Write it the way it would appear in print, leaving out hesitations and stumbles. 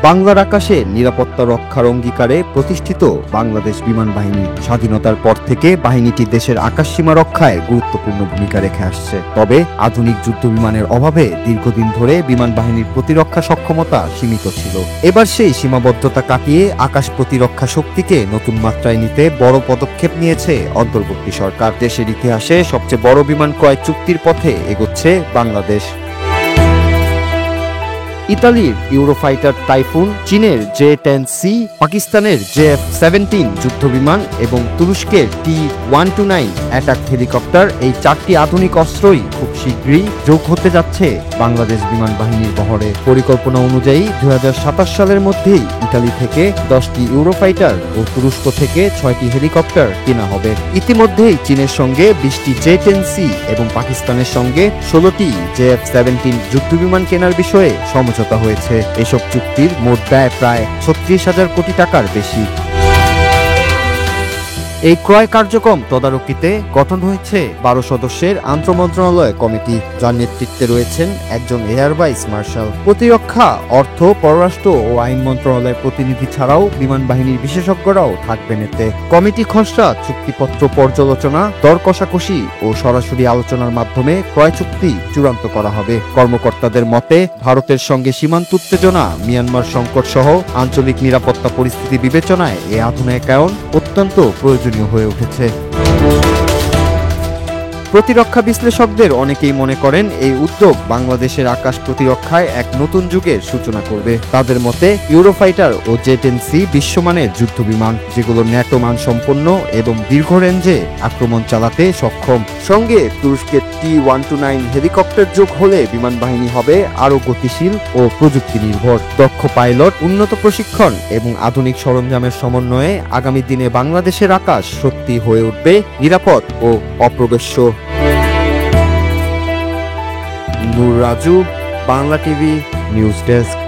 বাংলার আকাশে নিরাপত্তা রক্ষার অঙ্গীকারে প্রতিষ্ঠিত বাংলাদেশ বিমান বাহিনী স্বাধীনতার পর থেকে বাহিনীটি দেশের আকাশসীমা রক্ষায় গুরুত্বপূর্ণ ভূমিকা রেখে আসছে। তবে আধুনিক যুদ্ধ বিমানের অভাবে দীর্ঘদিন ধরে বিমান বাহিনীর প্রতিরক্ষা সক্ষমতা সীমিত ছিল। এবার সেই সীমাবদ্ধতা কাটিয়ে আকাশ প্রতিরক্ষা শক্তিকে নতুন মাত্রায় নিতে বড় পদক্ষেপ নিয়েছে অন্তর্বর্তী সরকার। দেশের ইতিহাসে সবচেয়ে বড় বিমান ক্রয় চুক্তির পথে এগোচ্ছে বাংলাদেশ। ইতালির ইউরোফাইটার টাইফুন, চীনের J-10C, পাকিস্তানের JF-17 যুদ্ধবিমান এবং তুরস্কের T-129 অ্যাটাক হেলিকপ্টার, এই 4টি আধুনিক অস্ত্রই খুব শীঘ্রই যোগ হতে যাচ্ছে বাংলাদেশ বিমান বাহিনীর বহরে। পরিকল্পনা অনুযায়ী 2027 সালের মধ্যেই ইতালি থেকে 10টি ইউরোফাইটার ও তুরস্ক থেকে 6টি হেলিকপ্টার কেনা হবে। ইতিমধ্যেই চীনের সঙ্গে 20টি J-10C এবং পাকিস্তানের সঙ্গে 16টি JF-17 যুদ্ধবিমান কেনার বিষয়ে সমঝোতা হয়েছে। এসব চুক্তির মোট ব্যয় প্রায় 36,000 কোটি টাকার বেশি। এই ক্রয় কার্যক্রম তদারকিতে গঠন হয়েছে 12 সদস্যের আন্তঃমন্ত্রণালয় কমিটি, যার নেতৃত্বে রয়েছেন একজন এয়ার ভাইস মার্শাল। প্রতিরক্ষা, অর্থ, পররাষ্ট্র ও আইন মন্ত্রণালয়ের প্রতিনিধি ছাড়াও বিমান বাহিনীর বিশেষজ্ঞরাও থাকবেন এতে। কমিটি খসড়া চুক্তিপত্র পর্যালোচনা, দর কষাকষি ও সরাসরি আলোচনার মাধ্যমে ক্রয় চুক্তি চূড়ান্ত করা হবে। কর্মকর্তাদের মতে, ভারতের সঙ্গে সীমান্ত উত্তেজনা, মিয়ানমার সংকট সহ আঞ্চলিক নিরাপত্তা পরিস্থিতি বিবেচনায় এই আধুনিকায়ন অত্যন্ত প্রয়োজনীয় হয়ে উঠেছে। প্রতিরক্ষা বিশ্লেষকদের অনেকেই মনে করেন এই উদ্যোগ বাংলাদেশের আকাশ প্রতিরক্ষায় এক নতুন যুগের সূচনা করবে। তাদের মতে, ইউরোফাইটার ও J-10C বিশ্বমানের যুদ্ধবিমান, যেগুলো ন্যাটো মানসম্পন্ন এবং দীর্ঘ রেঞ্জে আক্রমণ চালাতে সক্ষম। সঙ্গে তুরস্কের T-129 হেলিকপ্টার যোগ হলে বিমান বাহিনী হবে আরও গতিশীল ও প্রযুক্তি নির্ভর। দক্ষ পাইলট, উন্নত প্রশিক্ষণ এবং আধুনিক সরঞ্জামের সমন্বয়ে আগামী দিনে বাংলাদেশের আকাশ সত্যি হয়ে উঠবে নিরাপদ ও অপ্রবেশ্য। Noor Raju, Bangla TV news desk.